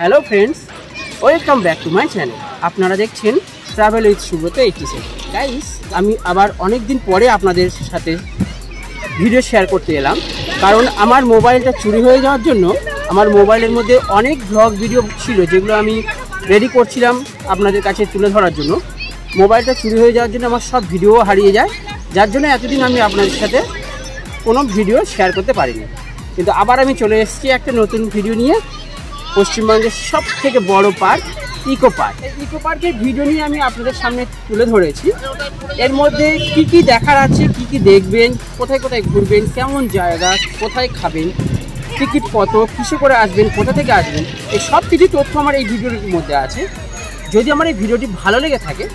Hello friends, welcome back to my channel. আপনারা দেখছেন travel with Subrata 87। Guys, আমি আবার অনেক দিন পরে আপনাদের সাথে ভিডিও শেয়ার করতে এলাম, কারণ আমার মোবাইলটা চুরি হয়ে যাওয়ার জন্য আমার মোবাইলের মধ্যে অনেক ব্লগ ভিডিও ছিল যেগুলো আমি রেডি করছিলাম আপনাদের কাছে তুলে ধরার জন্য। মোবাইলটা চুরি হয়ে যাওয়ার জন্য আমার সব ভিডিও হারিয়ে যায়, যার জন্য এতদিন আমি আপনাদের সাথে কোনো ভিডিও শেয়ার করতে পারিনি। কিন্তু আবার আমি চলে এসেছি একটা নতুন ভিডিও নিয়ে, পশ্চিমবঙ্গের সব থেকে বড় পার্ক ইকো পার্ক। এই ইকো পার্কের ভিডিও নিয়ে আমি আপনাদের সামনে তুলে ধরেছি। এর মধ্যে কি কি দেখার আছে, কি কি দেখবেন, কোথায় কোথায় ঘুরবেন, কেমন জায়গা, কোথায় খাবেন, টিকিট কত, কিসে করে আসবেন, কোথা থেকে আসবেন, এই সব কিছু তথ্য আমার এই ভিডিওর মধ্যে আছে। যদি আমার এই ভিডিওটি ভালো লেগে থাকে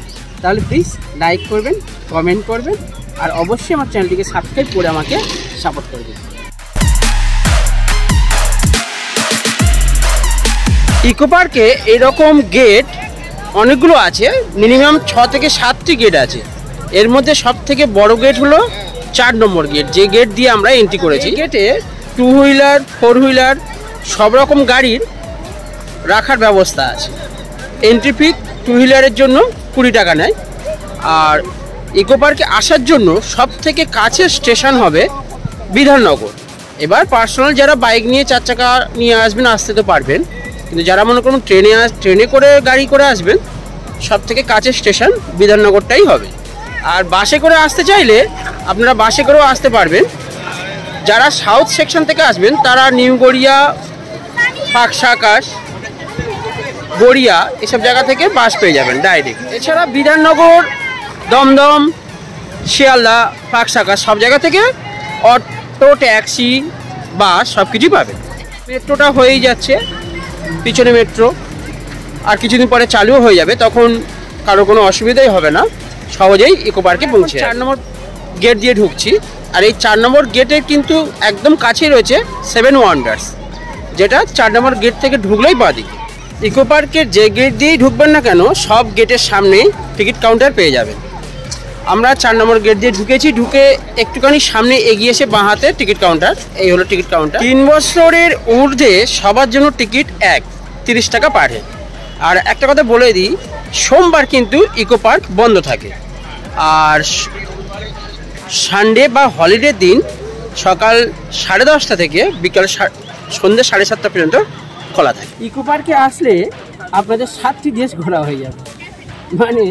তাহলে প্লিজ লাইক করবেন, কমেন্ট করবেন, আর অবশ্যই আমার চ্যানেলটিকে সাবস্ক্রাইব করে আমাকে সাপোর্ট করবেন। ইকো পার্কে এরকম গেট অনেকগুলো আছে, মিনিমাম 6 থেকে 7টি গেট আছে। এর মধ্যে সব থেকে বড় গেট হলো 4 নম্বর গেট, যে গেট দিয়ে আমরা এন্ট্রি করেছি। গেটে 2 হুইলার 4 হুইলার সব রকম গাড়ির রাখার ব্যবস্থা আছে। এন্ট্রি ফি 2 হুইলারের জন্য 20 টাকা নেয়। আর ইকো পার্কে আসার জন্য সব থেকে কাছের স্টেশন হবে বিধাননগর। এবার পার্সোনাল যারা বাইক নিয়ে 4 চাকা নিয়ে আসবেন আসতে তো পারবেন, কিন্তু যারা মনে করুন ট্রেনে করে গাড়ি করে আসবেন, সব থেকে কাছের স্টেশন বিধাননগরটাই হবে। আর বাসে করে আসতে চাইলে আপনারা বাসে করেও আসতে পারবেন। যারা সাউথ সেকশন থেকে আসবেন তারা নিউ গড়িয়া, পাকশা আকাশ, গড়িয়া এসব জায়গা থেকে বাস পেয়ে যাবেন ডাইরেক্ট। এছাড়া বিধাননগর, দমদম, শিয়ালদা, পাকশা আকাশ সব জায়গা থেকে অটো, ট্যাক্সি, বাস সব কিছুই পাবেন। মেট্রোটা হয়েই যাচ্ছে, পিছনে মেট্রো, আর কিছুদিন পরে চালুও হয়ে যাবে, তখন কারো কোনো অসুবিধাই হবে না, সহজেই ইকো পার্কে পৌঁছে। 4 নম্বর গেট দিয়ে ঢুকছি, আর এই 4 নম্বর গেটের কিন্তু একদম কাছেই রয়েছে 7 ওয়ান্ডার্স, যেটা 4 নম্বর গেট থেকে ঢুকলেই বাঁদিকে। ইকো পার্কের যে গেট দিয়েই ঢুকবেন না কেন, সব গেটের সামনেই টিকিট কাউন্টার পেয়ে যাবেন। আমরা 4 নম্বর গেট দিয়ে ঢুকেছি, ঢুকে একটুখানি সামনে এগিয়ে এসে বাঁ হাতে টিকিট কাউন্টার, এই হলো টিকিট কাউন্টার। 3 বছরের ঊর্ধ্বে সবার জন্য টিকিট 30 টাকা পার হেড। আর একটা কথা বলে দিই, সোমবার কিন্তু ইকো পার্ক বন্ধ থাকে, আর সানডে বা হলিডের দিন সকাল 10:30 থেকে বিকাল সন্ধ্যে 7:30 পর্যন্ত খোলা থাকে। ইকো পার্কে আসলে আপনাদের 7টি দেশ ঘোরা হয়ে যাবে। মানে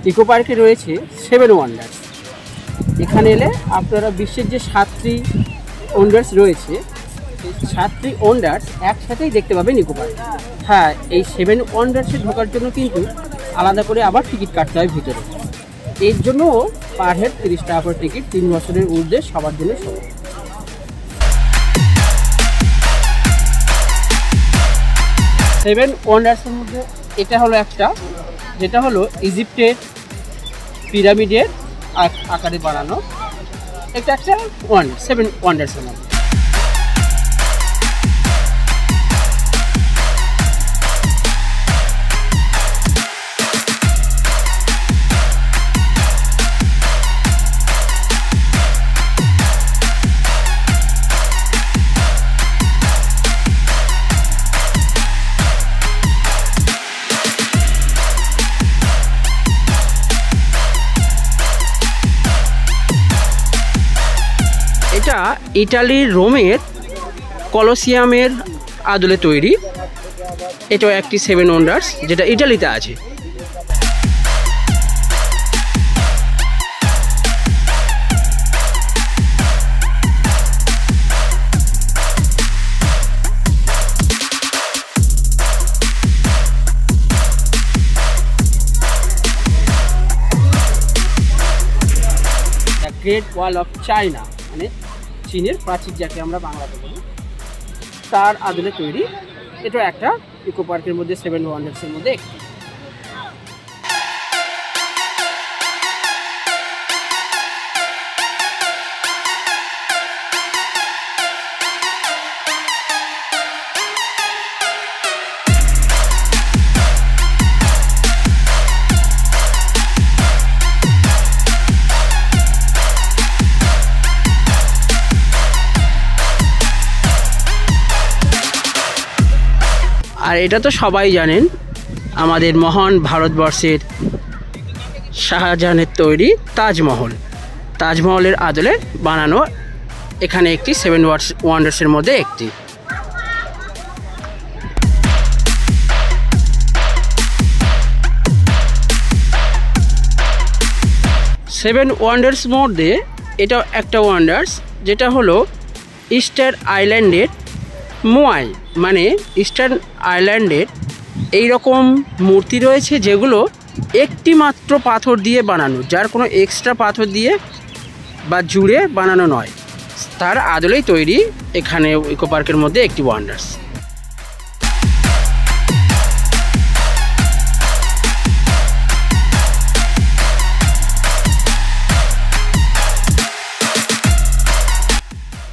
ইকো পার্কে রয়েছে 7 ওয়ান্ডার্স। এখানে এলে আপনারা বিশ্বের যে 7টি ওয়ান্ডার্স রয়েছে, এই 7টি ওয়ান্ডার্স একসাথেই দেখতে পাবেন ইকো পার্কে। হ্যাঁ, এই 7 ওয়ান্ডার্সে ঢোকার জন্য কিন্তু আলাদা করে আবার টিকিট কাটতে হয় ভিতরে। এর জন্য পার হেড 30 টাকা করে টিকিট, 3 বছরের ঊর্ধ্বে সবার জন্য সমান। 7 ওয়ান্ডার্সের মধ্যে এটা হলো একটা, যেটা হলো ইজিপ্টের পিরামিডের আকারে বানানো। এটা একটা 7 ওয়ান্ডার্সের মধ্যে। এটা ইটালির রোমের কলোসিয়ামের আদলে তৈরি। এটাও একটি 7 ওয়ান্ডার্স, যেটা ইটালিতে আছে। গ্রেট ওয়াল অফ চায়না, মানে চীনের প্রাচীর যাকে আমরা বাংলাতে বলি, তার আদলে তৈরি। এটা একটা ইকো পার্কের মধ্যে 7 ওয়ান্ডার্সের মধ্যে একটি। আর এটা তো সবাই জানেন, আমাদের মহান ভারতবর্ষের শাহজাহানের তৈরি তাজমহল। তাজমহলের আদলে বানানো এখানে একটি 7 ওয়ান্ডার্সের মধ্যে একটি। সেভেন ওয়ান্ডার্স মধ্যে এটা একটা ওয়ান্ডার্স, যেটা হলো ইস্টার আইল্যান্ডের মোয়াই, মানে ইস্টার্ন আইল্যান্ডের এই রকম মূর্তি রয়েছে যেগুলো একটি মাত্র পাথর দিয়ে বানানো, যার কোনো এক্সট্রা পাথর দিয়ে বা জুড়ে বানানো নয়, তার আদলেই তৈরি এখানে ইকো পার্কের মধ্যে একটি ওয়ান্ডার্স।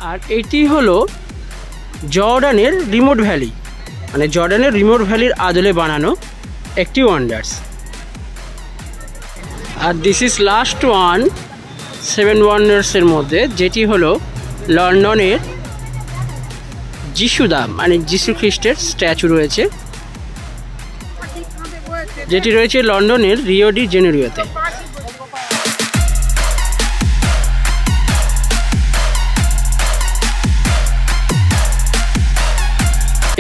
আর এটি হলো জর্ডানের রিমোট ভ্যালি, মানে জর্ডানের রিমোট ভ্যালির আদলে বানানো একটি ওয়ান্ডার্স। আর দিস ইজ লাস্ট ওয়ান 7 ওয়ান্ডার্সের মধ্যে, যেটি হলো লন্ডনের যিশুদা, মানে যিশু খ্রিস্টের স্ট্যাচু রয়েছে, যেটি রয়েছে লন্ডনের রিও ডি জেনেরিওতে।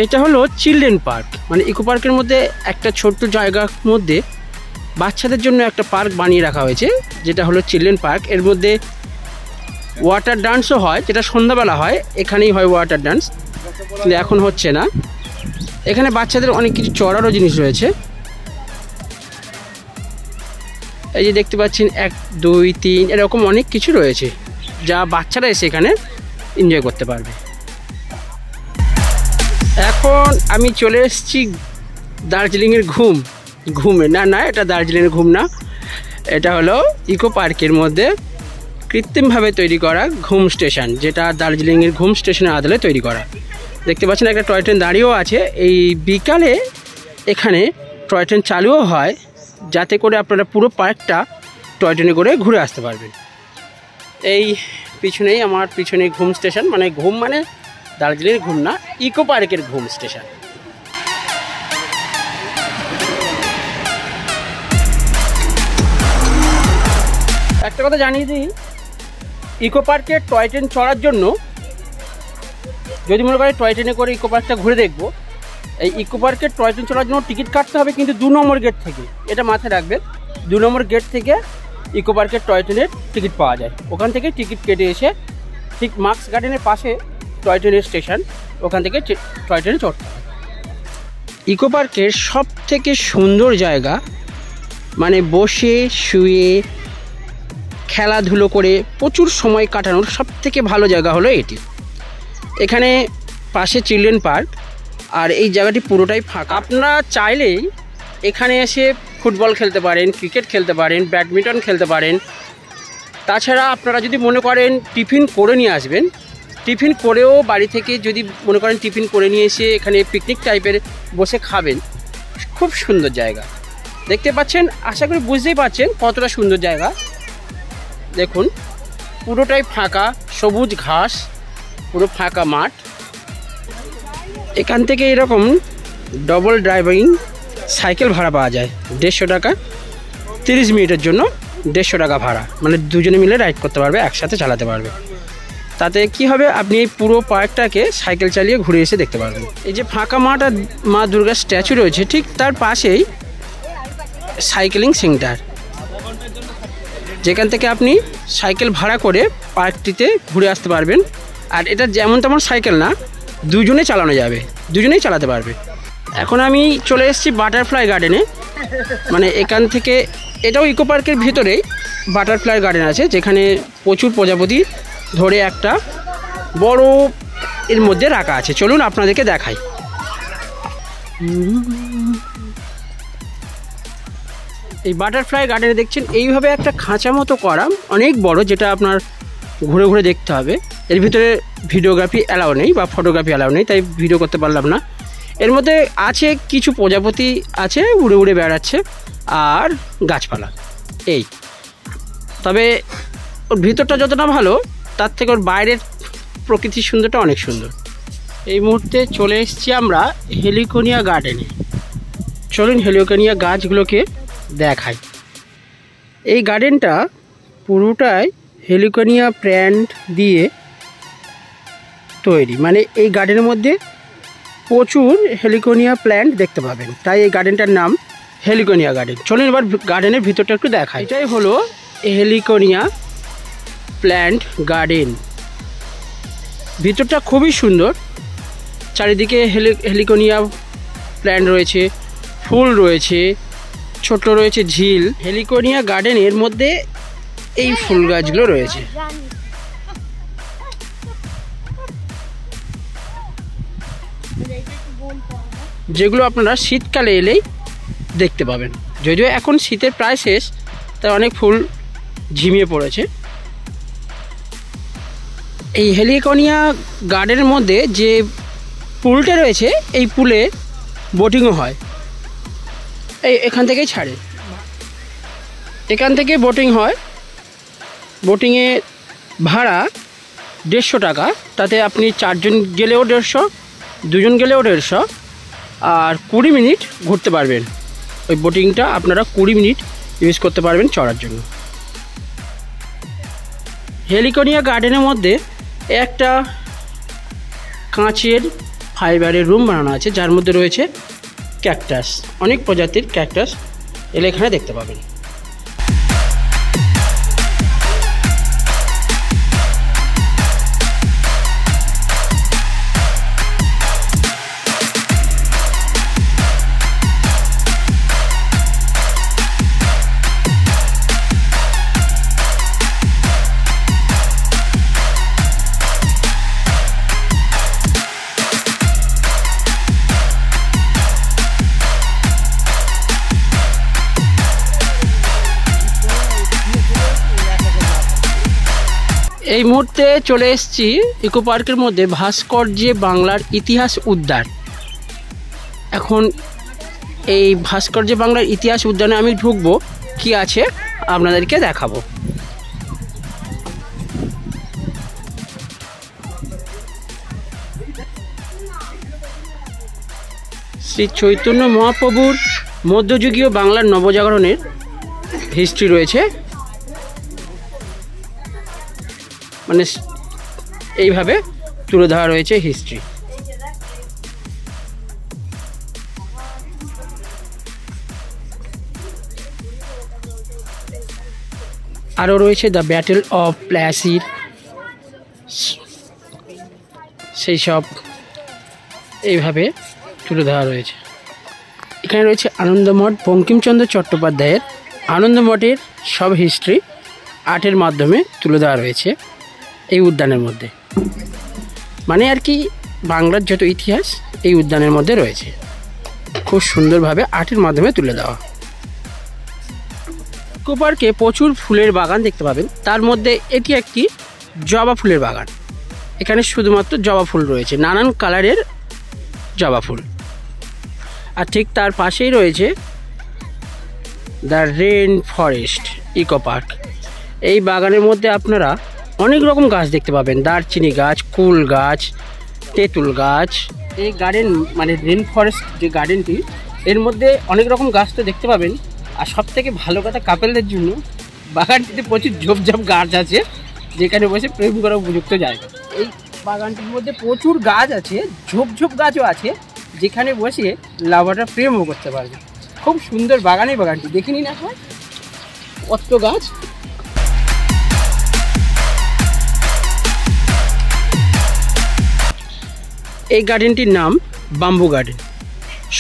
এটা হলো চিলড্রেন পার্ক, মানে ইকো পার্কের মধ্যে একটা ছোট্ট জায়গার মধ্যে বাচ্চাদের জন্য একটা পার্ক বানিয়ে রাখা হয়েছে, যেটা হলো চিলড্রেন পার্ক। এর মধ্যে ওয়াটার ডান্সও হয়, যেটা সন্ধ্যাবেলা হয়, এখানেই হয় ওয়াটার ডান্স, কিন্তু এখন হচ্ছে না। এখানে বাচ্চাদের অনেক কিছু চড়ারও জিনিস রয়েছে, এই যে দেখতে পাচ্ছেন 1, 2, 3 এরকম অনেক কিছু রয়েছে, যা বাচ্চারা এসে এখানে এনজয় করতে পারবে। এখন আমি চলে এসেছি দার্জিলিংয়ের ঘুমে, না এটা দার্জিলিংয়ের ঘুম না, এটা হলো ইকো পার্কের মধ্যে কৃত্রিমভাবে তৈরি করা ঘুম স্টেশন, যেটা দার্জিলিংয়ের ঘুম স্টেশনের আদলে তৈরি করা। দেখতে পাচ্ছেন একটা টয় ট্রেন দাঁড়িয়েও আছে। এই বিকালে এখানে টয় ট্রেন চালুও হয়, যাতে করে আপনারা পুরো পার্কটা টয় ট্রেনে করে ঘুরে আসতে পারবেন। এই পিছনেই আমার পিছনে ঘুম স্টেশন, মানে ঘুম মানে দার্জিলিংয়ের ঘুম না, ইকো পার্কের ঘুম স্টেশন। একটা কথা জানিয়ে দিই, ইকো পার্কের টয় ট্রেন চড়ার জন্য, যদি মনে করেন টয় ট্রেনে করে ইকো পার্কটা ঘুরে দেখবো, এই ইকো পার্কের টয় ট্রেন চড়ার জন্য টিকিট কাটতে হবে, কিন্তু 2 নম্বর গেট থেকে, এটা মাথায় রাখবেন। 2 নম্বর গেট থেকে ইকো পার্কের টয় ট্রেনের টিকিট পাওয়া যায়। ওখান থেকে টিকিট কেটে এসে ঠিক মার্কস গার্ডেনের পাশে টয় ট্রেনের স্টেশন, ওখান থেকে টয় ট্রেনে চড়তে হবে। ইকো পার্কের সব থেকে সুন্দর জায়গা, মানে বসে শুয়ে খেলাধুলো করে প্রচুর সময় কাটানোর সব থেকে ভালো জায়গা হলো এটি। এখানে পাশে চিলড্রেন পার্ক, আর এই জায়গাটি পুরোটাই ফাঁকা। আপনারা চাইলেই এখানে এসে ফুটবল খেলতে পারেন, ক্রিকেট খেলতে পারেন, ব্যাডমিন্টন খেলতে পারেন। তাছাড়া আপনারা যদি মনে করেন টিফিন করে নিয়ে আসবেন, টিফিন করেও বাড়ি থেকে যদি মনে করেন টিফিন করে নিয়ে এসে এখানে পিকনিক টাইপের বসে খাবেন, খুব সুন্দর জায়গা। দেখতে পাচ্ছেন, আশা করি বুঝতেই পারছেন কতটা সুন্দর জায়গা। দেখুন পুরোটাই ফাঁকা, সবুজ ঘাস, পুরো ফাঁকা মাঠ। এখান থেকে এরকম ডবল ড্রাইভিং সাইকেল ভাড়া পাওয়া যায় 150 টাকা, 30 মিনিটের জন্য 150 টাকা ভাড়া, মানে দুজনে মিলে রাইড করতে পারবে, একসাথে চালাতে পারবে। তাতে কি হবে, আপনি এই পুরো পার্কটাকে সাইকেল চালিয়ে ঘুরে এসে দেখতে পারবেন। এই যে ফাঁকা মাঠ আর মা দুর্গার স্ট্যাচু রয়েছে, ঠিক তার পাশেই সাইকেলিং সেন্টার, যেখান থেকে আপনি সাইকেল ভাড়া করে পার্কটিতে ঘুরে আসতে পারবেন। আর এটা যেমন তেমন সাইকেল না, দুজনে চালানো যাবে, দুজনেই চালাতে পারবে। এখন আমি চলে এসেছি বাটারফ্লাই গার্ডেনে, মানে এখান থেকে, এটাও ইকো পার্কের ভিতরেই বাটারফ্লাই গার্ডেন আছে, যেখানে প্রচুর প্রজাপতি ধরে একটা বড় এর মধ্যে রাখা আছে। চলুন আপনাদেরকে দেখাই। এই বাটারফ্লাই গার্ডেনে দেখছেন এইভাবে একটা খাঁচা মতো করা, অনেক বড়, যেটা আপনার ঘুরে ঘুরে দেখতে হবে। এর ভিতরে ভিডিওগ্রাফি অ্যালাউ নেই বা ফটোগ্রাফি অ্যালাউ নেই, তাই ভিডিও করতে পারলাম না। এর মধ্যে আছে কিছু প্রজাপতি আছে, উড়ে উড়ে বেড়াচ্ছে, আর গাছপালা এই। তবে ওর ভিতরটা যতটা ভালো, তার থেকে ওর বাইরের প্রকৃতির সুন্দরটা অনেক সুন্দর। এই মুহূর্তে চলে এসেছি আমরা হেলিকোনিয়া গার্ডেনে। চলুন হেলিকোনিয়া গাছগুলোকে দেখাই। এই গার্ডেনটা পুরোটাই হেলিকোনিয়া প্ল্যান্ট দিয়ে তৈরি, মানে এই গার্ডেনের মধ্যে প্রচুর হেলিকোনিয়া প্ল্যান্ট দেখতে পাবেন, তাই এই গার্ডেনটার নাম হেলিকোনিয়া গার্ডেন। চলুন এবার গার্ডেনের ভিতরটা একটু দেখাই। এটাই হলো হেলিকোনিয়া প্ল্যান্ট গার্ডেন। ভিতরটা খুবই সুন্দর, চারিদিকে হেলিকোনিয়া প্ল্যান্ট রয়েছে, ফুল রয়েছে, ছোট রয়েছে ঝিল। হেলিকোনিয়া গার্ডেনের মধ্যে এই ফুল গাছগুলো রয়েছে। যেগুলো আপনারা শীতকালে এলেই দেখতে পাবেন। যদিও এখন শীতের প্রায় শেষ, তাই অনেক ফুল ঝিমিয়ে পড়েছে। এই হেলিকোনিয়া গার্ডেনের মধ্যে যে পুলটা রয়েছে, এই পুলে বোটিংও হয়। এখান থেকেই ছাড়ে, এখান থেকে বোটিং হয়। বোটিংয়ে ভাড়া 150 টাকা, তাতে আপনি 4 জন গেলেও 150, 2 জন গেলেও 150, আর 20 মিনিট ঘুরতে পারবেন। ওই বোটিংটা আপনারা 20 মিনিট ইউজ করতে পারবেন চড়ার জন্য। হেলিকোনিয়া গার্ডেনের মধ্যে একটা কাঁচের ফাইবারের রুম বানানো আছে, যার মধ্যে রয়েছে ক্যাকটাস, অনেক প্রজাতির ক্যাকটাস এলে এখানে দেখতে পাবেন। এই মুহূর্তে চলে এসেছি ইকো পার্কের মধ্যে ভাস্কর্যে বাংলার ইতিহাস উদ্যান। এখন এই ভাস্কর্যে বাংলার ইতিহাস উদ্যানে আমি ঢুকবো, কি আছে আপনাদেরকে দেখাবো। শ্রী চৈতন্য মহাপ্রভুর মধ্যযুগীয় বাংলার নবজাগরণের হিস্ট্রি রয়েছে, মানে এইভাবে তুলে ধরা রয়েছে হিস্ট্রি। আরও রয়েছে দ্য ব্যাটেল অফ প্লাসির, সেই সব এইভাবে তুলে ধরা রয়েছে। এখানে রয়েছে আনন্দমঠ, বঙ্কিমচন্দ্র চট্টোপাধ্যায়ের আনন্দমঠের সব হিস্ট্রি আর্টের মাধ্যমে তুলে দেওয়া রয়েছে এই উদ্যানের মধ্যে। মানে আর কি বাংলার যত ইতিহাস এই উদ্যানের মধ্যে রয়েছে, খুব সুন্দরভাবে আর্টের মাধ্যমে তুলে দেওয়া। ইকো পার্কে প্রচুর ফুলের বাগান দেখতে পাবেন, তার মধ্যে এটি একটি জবা ফুলের বাগান। এখানে শুধুমাত্র জবা ফুল রয়েছে, নানান কালারের জবা ফুল। আর ঠিক তার পাশেই রয়েছে the rain forest eco park. এই বাগানের মধ্যে আপনারা অনেক রকম গাছ দেখতে পাবেন, দারচিনি গাছ, কুল গাছ, তেঁতুল গাছ। এই গার্ডেন মানে রেন ফরেস্ট যে গার্ডেনটি, এর মধ্যে অনেক রকম গাছ তো দেখতে পাবেন। আর সব থেকে ভালো কথা, কাপেলদের জন্য বাগানটিতে প্রচুর ঝোপঝাপ গাছ আছে, যেখানে বসে প্রেম করা উপযুক্ত জায়গা। এই বাগানটির মধ্যে প্রচুর গাছ আছে, ঝোপঝোপ গাছও আছে, যেখানে বসে লাভাররা প্রেমও করতে পারবে। খুব সুন্দর বাগান এই বাগানটি, দেখে নিন এখন কত গাছ। এই গার্ডেনটির নাম বাম্বু গার্ডেন।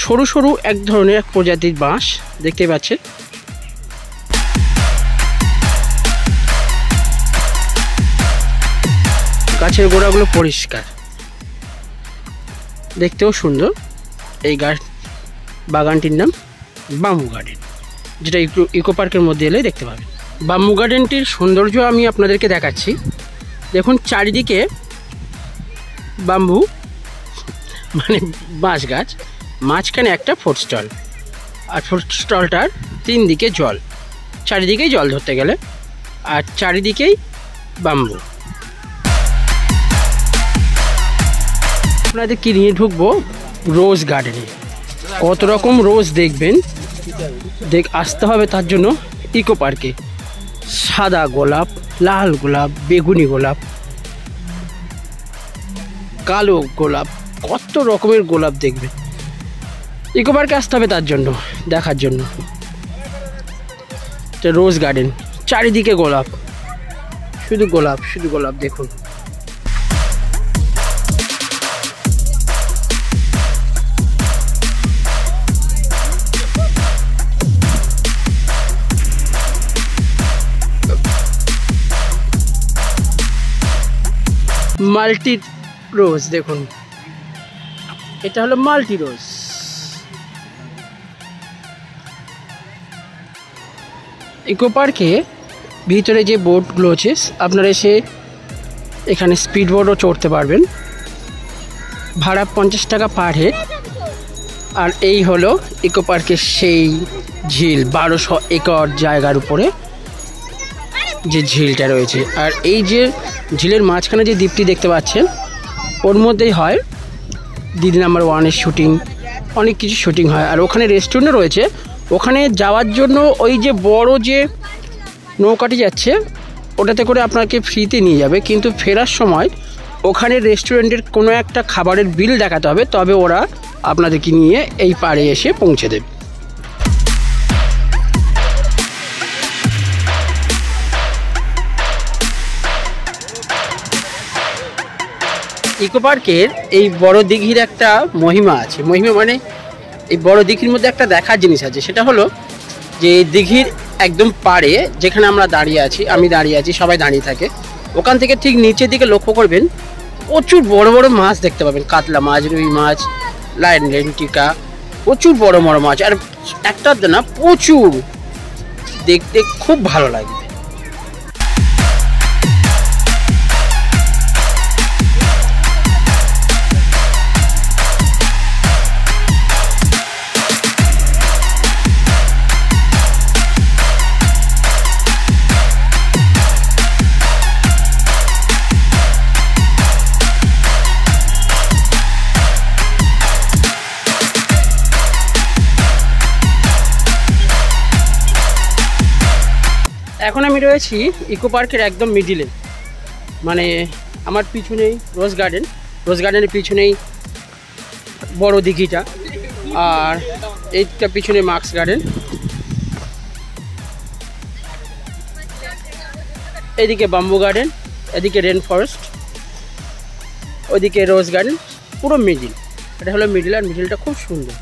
সরু সরু এক ধরনের এক প্রজাতির বাঁশ দেখতে পাচ্ছেন। গাছের গোড়াগুলো পরিষ্কার, দেখতেও সুন্দর। এই বাগানটির নাম বাম্বু গার্ডেন, যেটা ইকো পার্কের মধ্যে এলে দেখতে পাবেন। বাম্বু গার্ডেনটির সৌন্দর্য আমি আপনাদেরকে দেখাচ্ছি। দেখুন চারিদিকে বাম্বু মানে বাঁশ গাছ, মাঝখানে একটা ফুড স্টল, আর ফুড স্টলটার 3 দিকে জল, চারিদিকেই জল ধরতে গেলে, আর চারিদিকেই বাম্বু। আপনাদের কি নিয়ে ঢুকবো রোজ গার্ডেনে। কত রকম রোজ দেখবেন, আসতে হবে তার জন্য ইকো পার্কে। সাদা গোলাপ, লাল গোলাপ, বেগুনি গোলাপ, কালো গোলাপ, কত রকমের গোলাপ দেখবেন। ইকো পার্কে আসতে হবে তার জন্য, দেখার জন্য। এটা রোজ গার্ডেন, চারিদিকে গোলাপ, শুধু গোলাপ, শুধু গোলাপ দেখুন। মাল্টি রোজ দেখুন, এটা হলো মাল্টি রোজ। ইকো পার্কে ভিতরে যে বোটগুলো আছে আপনারা এসে এখানে স্পিড বোটও চড়তে পারবেন, ভাড়া 50 টাকা পার হেড। আর এই হলো ইকো পার্কের সেই ঝিল, 1200 একর জায়গার উপরে যে ঝিলটা রয়েছে। আর এই যে ঝিলের মাঝখানে যে দ্বীপটি দেখতে পাচ্ছেন, ওর মধ্যেই হয় দিদি নাম্বার 1-এর শুটিং, অনেক কিছু শুটিং হয়। আর ওখানে রেস্টুরেন্টও রয়েছে। ওখানে যাওয়ার জন্য ওই যে বড় যে নৌকাটি যাচ্ছে ওটাতে করে আপনাকে ফ্রিতে নিয়ে যাবে, কিন্তু ফেরার সময় ওখানে রেস্টুরেন্টের কোনো একটা খাবারের বিল দেখাতে হবে, তবে ওরা আপনাদেরকে নিয়ে এই পাড়ে এসে পৌঁছে দেবে। ইকো পার্কের এই বড় দিঘির একটা মহিমা আছে। মহিমা মানে এই বড় দিঘির মধ্যে একটা দেখার জিনিস আছে, সেটা হলো যে দিঘির একদম পাড়ে যেখানে আমরা দাঁড়িয়ে আছি, আমি দাঁড়িয়ে আছি, সবাই দাঁড়িয়ে থাকে, ওখান থেকে ঠিক নিচের দিকে লক্ষ্য করবেন প্রচুর বড় বড় মাছ দেখতে পাবেন। কাতলা মাছ, রুই মাছ, লেন্টিকা, প্রচুর বড় বড় মাছ। আর একটা না, প্রচুর, দেখতে খুব ভালো লাগবে। এখন আমি রয়েছি ইকো পার্কের একদম মিডিলে, মানে আমার পিছনেই রোজ গার্ডেন, রোজ গার্ডেনের পিছনেই বড় দিঘিটা, আর এইটা পিছনে মার্কস গার্ডেন, এদিকে বাম্বু গার্ডেন, এদিকে রেন ফরেস্ট, ওইদিকে রোজ গার্ডেন, পুরো মিডিল। এটা হলো মিডিল, আর মিডিলটা খুব সুন্দর।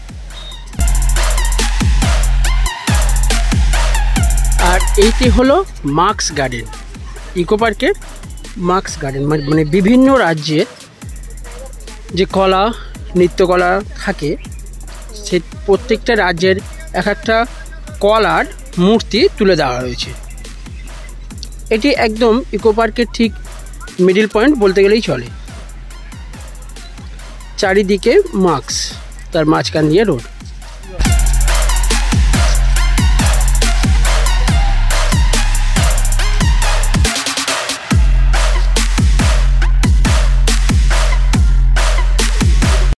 আর এইটি হলো মার্কস গার্ডেন, ইকো পার্কের মার্কস গার্ডেন। মানে বিভিন্ন রাজ্যের যে কলা, নৃত্যকলা থাকে, সে প্রত্যেকটা রাজ্যের এক একটা কলার মূর্তি তুলে দেওয়া হয়েছে। এটি একদম ইকো পার্কের ঠিক মিডিল পয়েন্ট বলতে গেলেই চলে। চারিদিকে মার্কস, তার মাঝখান দিয়ে রোড।